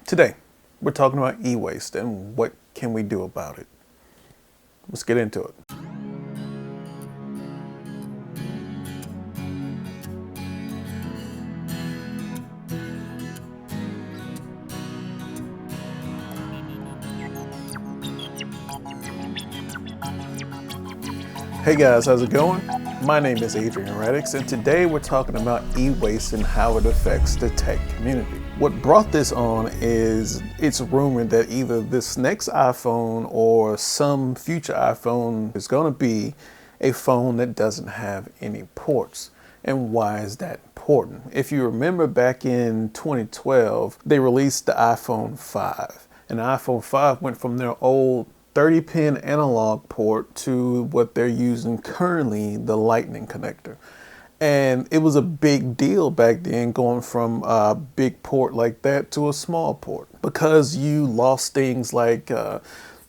Today, we're talking about e-waste and what can we do about it. Let's get into it. Hey guys, how's it going? My name is Adrian Reddix, and today we're talking about e-waste and how it affects the tech community. What brought this on is it's rumored that either this next iPhone or some future iPhone is going to be a phone that doesn't have any ports. And why is that important? If you remember back in 2012, they released the iPhone 5. And the iPhone 5 went from their old 30-pin analog port to what they're using currently, the Lightning connector. And it was a big deal back then going from a big port like that to a small port, because you lost things like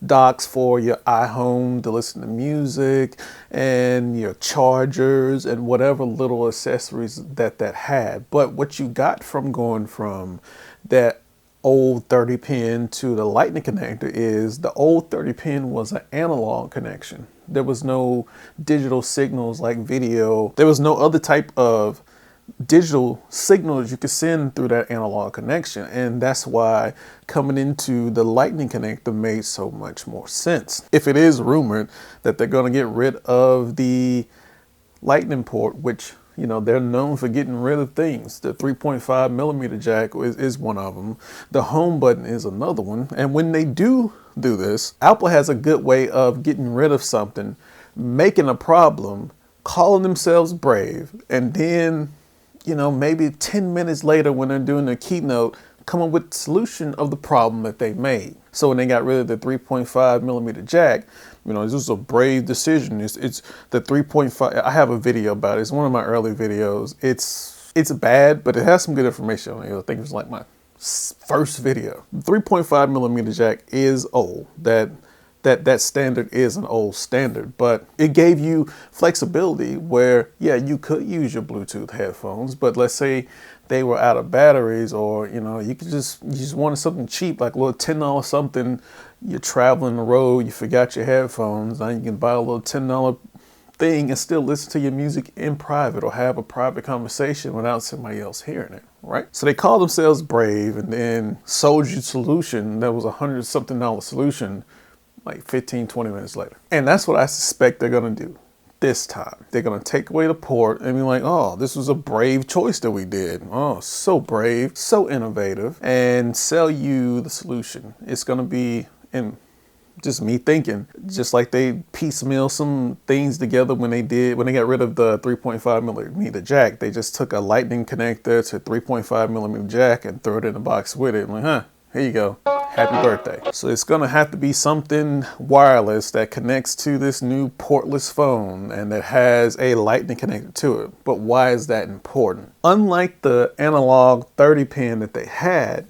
docks for your iHome to listen to music and your chargers and whatever little accessories that had. But what you got from going from that old 30 pin to the Lightning connector is the old 30 pin was an analog connection. There was no digital signals like video. There was no other type of digital signals you could send through that analog connection. And that's why coming into the Lightning connector made so much more sense. If it is rumored that they're going to get rid of the Lightning port, which they're known for getting rid of things. The 3.5 millimeter jack is one of them. The home button is another one. And when they do this, Apple has a good way of getting rid of something, making a problem, calling themselves brave, and then, maybe 10 minutes later when they're doing their keynote, come up with the solution of the problem that they made. So when they got rid of the 3.5 millimeter jack, this was a brave decision. It's the 3.5. I have a video about it. It's one of my early videos. It's bad, but it has some good information on it. I think it was like my first video. 3.5 millimeter jack is old. That standard is an old standard, but it gave you flexibility where, yeah, you could use your Bluetooth headphones, but let's say they were out of batteries, or you just wanted something cheap, like a little $10 something. You're traveling the road, you forgot your headphones, now you can buy a little $10 thing and still listen to your music in private or have a private conversation without somebody else hearing it, right? So they called themselves brave and then sold you a solution that was $100 something solution like 15, 20 minutes later. And that's what I suspect they're going to do this time. They're going to take away the port and be like, oh, this was a brave choice that we did. Oh, so brave, so innovative, and sell you the solution. It's going to be, and just me thinking, just like they piecemeal some things together when they got rid of the 3.5 millimeter jack. They just took a Lightning connector to 3.5 millimeter jack and threw it in a box with it. I'm like, here you go. Happy birthday. So it's going to have to be something wireless that connects to this new portless phone and that has a Lightning connector to it. But why is that important? Unlike the analog 30 pin that they had,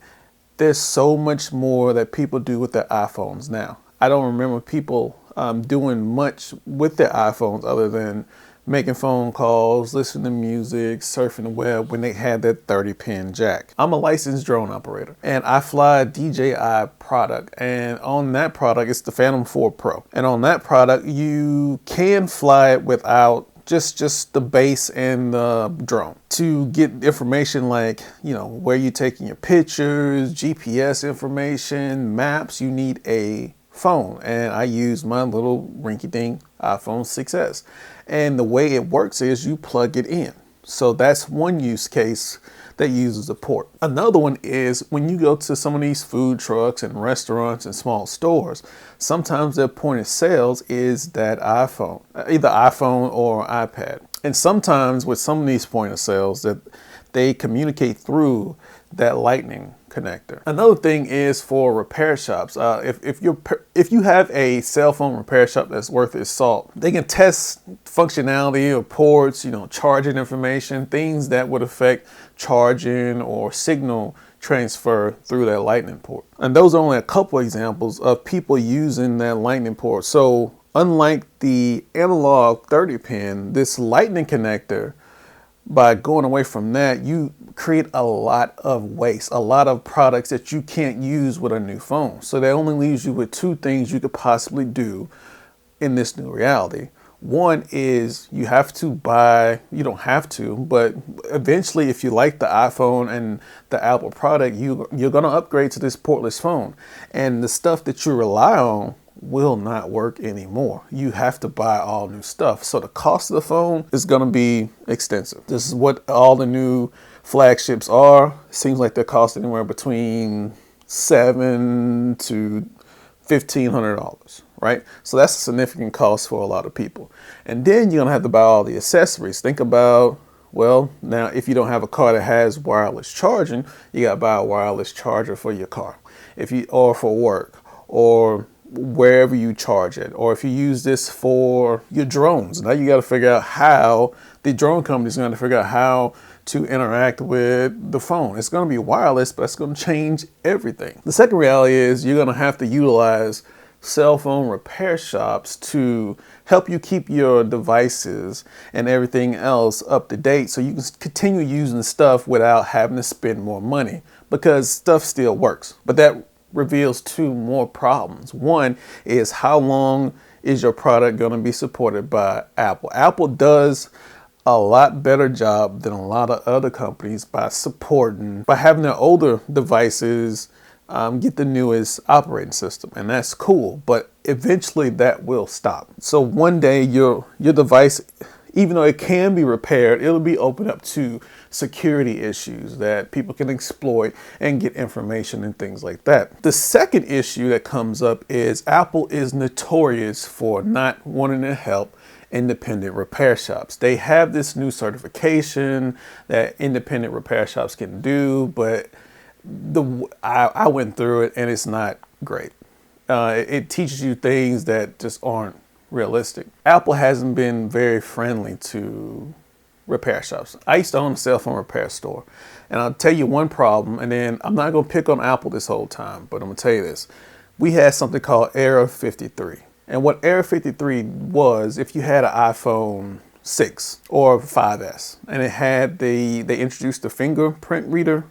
there's so much more that people do with their iPhones now. I don't remember people doing much with their iPhones other than making phone calls, listening to music, surfing the web when they had that 30-pin jack. I'm a licensed drone operator and I fly a DJI product, and on that product it's the Phantom 4 Pro. And on that product you can fly it without just the base and the drone. To get information like, where you're taking your pictures, GPS information, maps, you need a phone, and I use my little rinky-dink iPhone 6s. And the way it works is you plug it in. So that's one use case that uses a port. Another one is when you go to some of these food trucks and restaurants and small stores, sometimes their point of sales is that iPhone, either iPhone or iPad. And sometimes with some of these point of sales that they communicate through that Lightning connector. Another thing is for repair shops. If you have a cell phone repair shop that's worth its salt, they can test functionality of ports, charging information, things that would affect charging or signal transfer through that Lightning port. And those are only a couple examples of people using that Lightning port. So unlike the analog 30 pin, this Lightning connector by going away from that, you create a lot of waste, a lot of products that you can't use with a new phone. So that only leaves you with two things you could possibly do in this new reality. One is you have to buy, you don't have to, but eventually if you like the iPhone and the Apple product, you're going to upgrade to this portless phone. And the stuff that you rely on will not work anymore. You have to buy all new stuff. So the cost of the phone is going to be extensive. This is what all the new flagships are. It seems like they cost anywhere between $700 to $1,500, right? So that's a significant cost for a lot of people. And then you're gonna have to buy all the accessories. Think about, well, now if you don't have a car that has wireless charging, you gotta buy a wireless charger for your car, or for work, or wherever you charge it, or if you use this for your drones. Now you got to figure out how the drone company's going to figure out how to interact with the phone. It's going to be wireless, but it's going to change everything. The second reality is you're going to have to utilize cell phone repair shops to help you keep your devices and everything else up to date so you can continue using stuff without having to spend more money, because stuff still works. But that reveals two more problems. One is, how long is your product going to be supported by Apple? Apple does a lot better job than a lot of other companies by having their older devices get the newest operating system, and that's cool, but eventually that will stop. So one day your device, even though it can be repaired, it'll be opened up to security issues that people can exploit and get information and things like that. The second issue that comes up is Apple is notorious for not wanting to help independent repair shops. They have this new certification that independent repair shops can do, but I went through it and it's not great. It teaches you things that just aren't realistic. Apple hasn't been very friendly to repair shops. I used to own a cell phone repair store, and I'll tell you one problem, and then I'm not going to pick on Apple this whole time, but I'm going to tell you this. We had something called Error 53. And what Error 53 was, if you had an iPhone 6 or 5S, and they introduced the fingerprint reader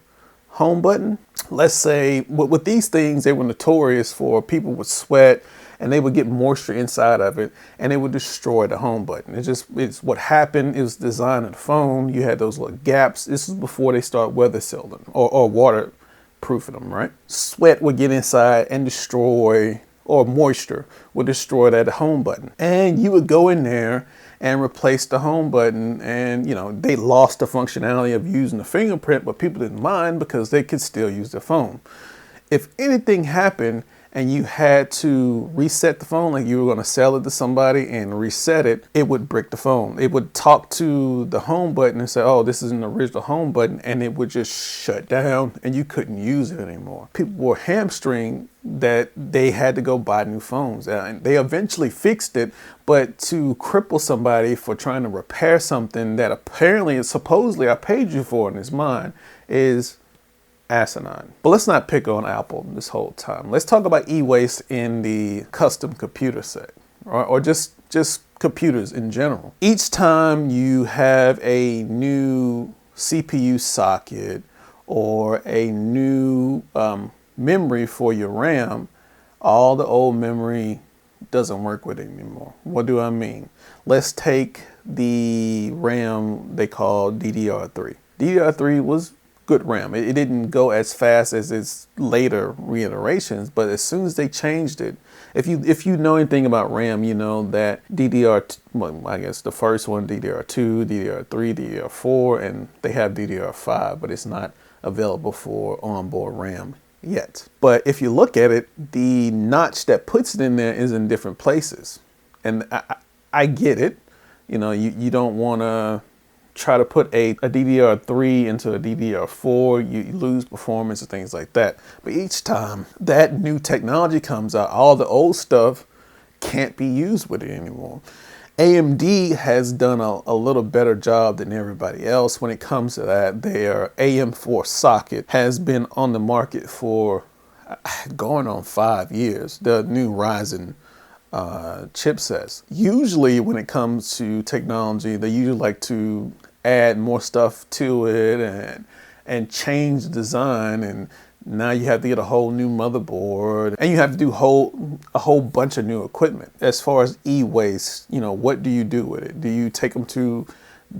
home button. Let's say with these things, they were notorious for people would sweat and they would get moisture inside of it and it would destroy the home button. It's what happened. It was designed in the phone. You had those little gaps. This was before they start weather sealing or waterproofing them, right? Sweat would get inside and destroy, or moisture would destroy that home button. And you would go in there and replace the home button, and they lost the functionality of using the fingerprint, but people didn't mind because they could still use their phone. If anything happened and you had to reset the phone, like you were going to sell it to somebody and reset it, it would brick the phone. It would talk to the home button and say, oh, this is an original home button, and it would just shut down and you couldn't use it anymore. People were hamstringed that they had to go buy new phones. And they eventually fixed it, but to cripple somebody for trying to repair something that apparently, supposedly I paid you for in his mind, is asinine. But let's not pick on Apple this whole time. Let's talk about e-waste in the custom computer set, or just computers in general. Each time you have a new CPU socket or a new memory for your RAM, all the old memory doesn't work with it anymore. What do I mean? Let's take the RAM they call DDR3. DDR3 was good RAM. It didn't go as fast as its later reiterations, but as soon as they changed it, if you know anything about RAM, you know that I guess the first one, DDR2, DDR3, DDR4, and they have DDR5, but it's not available for onboard RAM yet. But if you look at it, the notch that puts it in there is in different places. And I get it. You don't want to try to put a DDR3 into a DDR4, you lose performance and things like that. But each time that new technology comes out, all the old stuff can't be used with it anymore. AMD has done a little better job than everybody else when it comes to that. Their AM4 socket has been on the market for going on 5 years. The new Ryzen chipsets. Usually when it comes to technology, they usually like to add more stuff to it and change the design, and now you have to get a whole new motherboard, and you have to do a whole bunch of new equipment. As far as e-waste, you know, what do you do with it? Do you take them to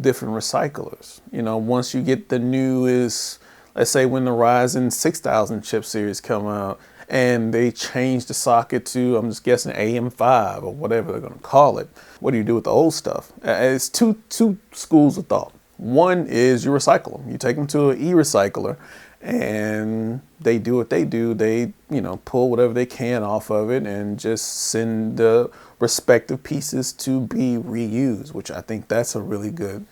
different recyclers? You know, once you get the newest, let's say when the Ryzen 6000 chip series come out and they change the socket to, I'm just guessing, AM5 or whatever they're going to call it, what do you do with the old stuff? It's two schools of thought. One is you recycle them. You take them to an e-recycler and they do what they do. They, you know, pull whatever they can off of it and just send the respective pieces to be reused, which I think that's a really good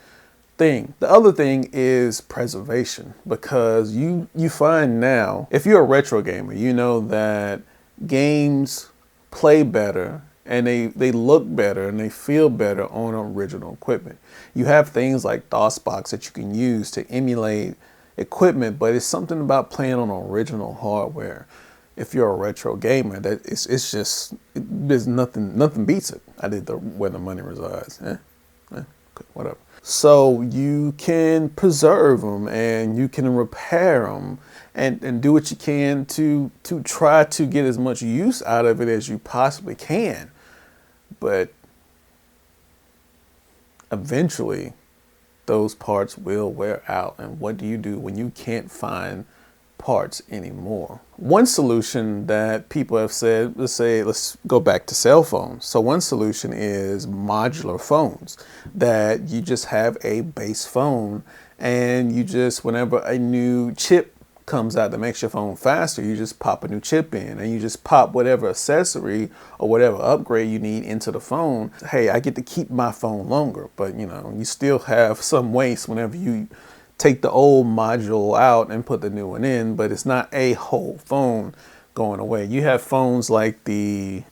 thing. The other thing is preservation, because you find now, if you're a retro gamer, you know that games play better and they look better and they feel better on original equipment. You have things like DOSBox that you can use to emulate equipment, but it's something about playing on original hardware. If you're a retro gamer, that it's just, there's nothing beats it. I did the where the money resides. Whatever. So you can preserve them and you can repair them and do what you can to try to get as much use out of it as you possibly can. But eventually those parts will wear out. And what do you do when you can't find parts anymore? One solution that people have said, let's go back to cell phones. So one solution is modular phones, that you just have a base phone and you just, whenever a new chip comes out that makes your phone faster, you just pop a new chip in and you just pop whatever accessory or whatever upgrade you need into the phone. Hey, I get to keep my phone longer, but you know, you still have some waste whenever you take the old module out and put the new one in, but it's not a whole phone going away. You have phones like way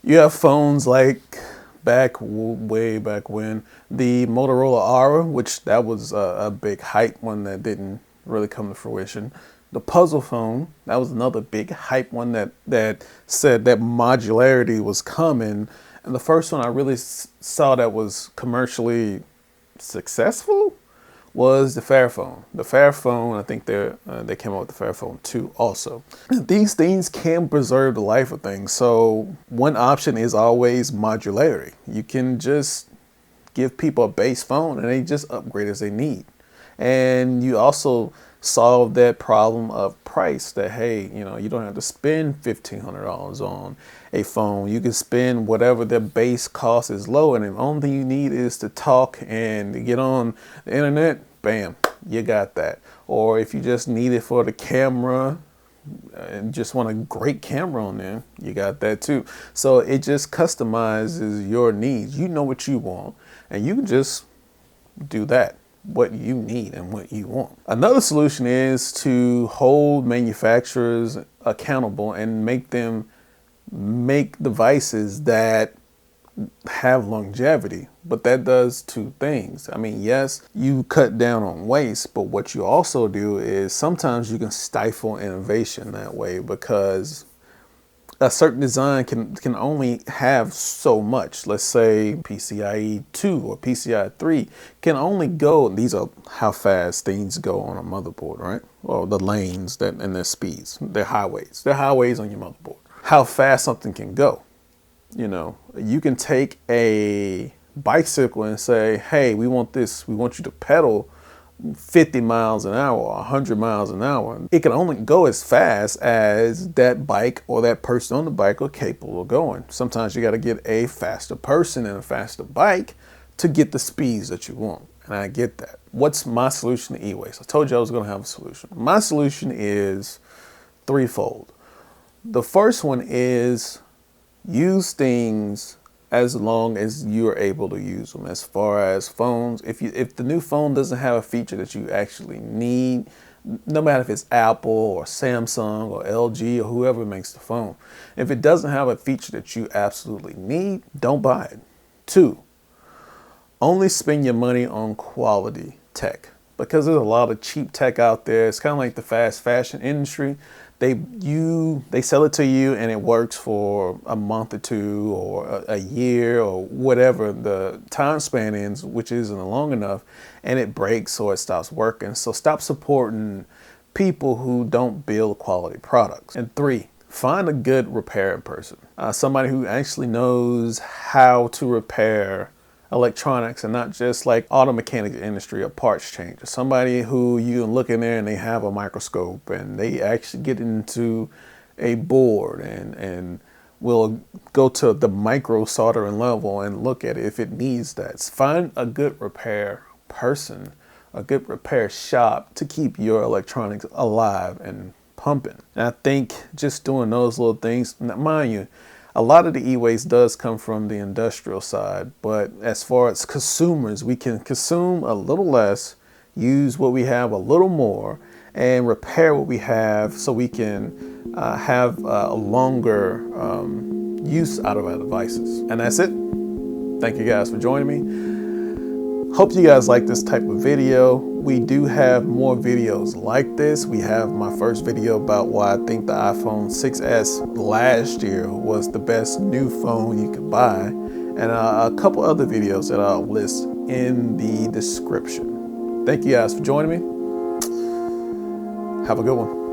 back when, the Motorola Aura, which that was a big hype one that didn't really come to fruition. The puzzle phone, that was another big hype one that said that modularity was coming. And the first one I really saw that was commercially successful was the Fairphone. The Fairphone, I think they came out with the Fairphone 2 also. These things can preserve the life of things. So one option is always modularity. You can just give people a base phone and they just upgrade as they need. And you also solve that problem of price, that hey, you know, you don't have to spend $1,500 on a phone. You can spend whatever the base cost is low, and the only thing you need is to talk and to get on the internet, bam, you got that. Or if you just need it for the camera and just want a great camera on there, you got that too. So it just customizes your needs. You know what you want and you can just do that, what you need and what you want. Another solution is to hold manufacturers accountable and make them make devices that have longevity. But that does two things. I mean, yes, you cut down on waste, but what you also do is sometimes you can stifle innovation that way, because a certain design can only have so much. Let's say PCIe 2 or PCIe 3 can only go, these are how fast things go on a motherboard, right? Or the lanes that and their speeds, their highways. They're highways on your motherboard. How fast something can go. You know, you can take a bicycle and say, hey, we want this, we want you to pedal 50 miles an hour or 100 miles an hour. It can only go as fast as that bike or that person on the bike are capable of going. Sometimes you got to get a faster person and a faster bike to get the speeds that you want. And I get that. What's my solution to e-waste? I told you I was going to have a solution. My solution is threefold. The first one is use things as long as you're able to use them. As far as phones, if the new phone doesn't have a feature that you actually need, no matter if it's Apple or Samsung or LG or whoever makes the phone, if it doesn't have a feature that you absolutely need, don't buy it. 2, only spend your money on quality tech, because there's a lot of cheap tech out there. It's kind of like the fast fashion industry. They sell it to you and it works for a month or two or a year or whatever the time span is, which isn't long enough, and it breaks or it stops working. So stop supporting people who don't build quality products. And 3, find a good repair person, somebody who actually knows how to repair electronics and not just like auto mechanics industry or parts changer. Somebody who you can look in there and they have a microscope and they actually get into a board and will go to the micro soldering level and look at it if it needs that. Find a good repair person, a good repair shop to keep your electronics alive and pumping. And I think just doing those little things, mind you, a lot of the e-waste does come from the industrial side, but as far as consumers, we can consume a little less, use what we have a little more, and repair what we have so we can have a longer use out of our devices. And that's it. Thank you guys for joining me. Hope you guys like this type of video. We do have more videos like this. We have my first video about why I think the iPhone 6S last year was the best new phone you could buy, and a couple other videos that I'll list in the description. Thank you guys for joining me. Have a good one.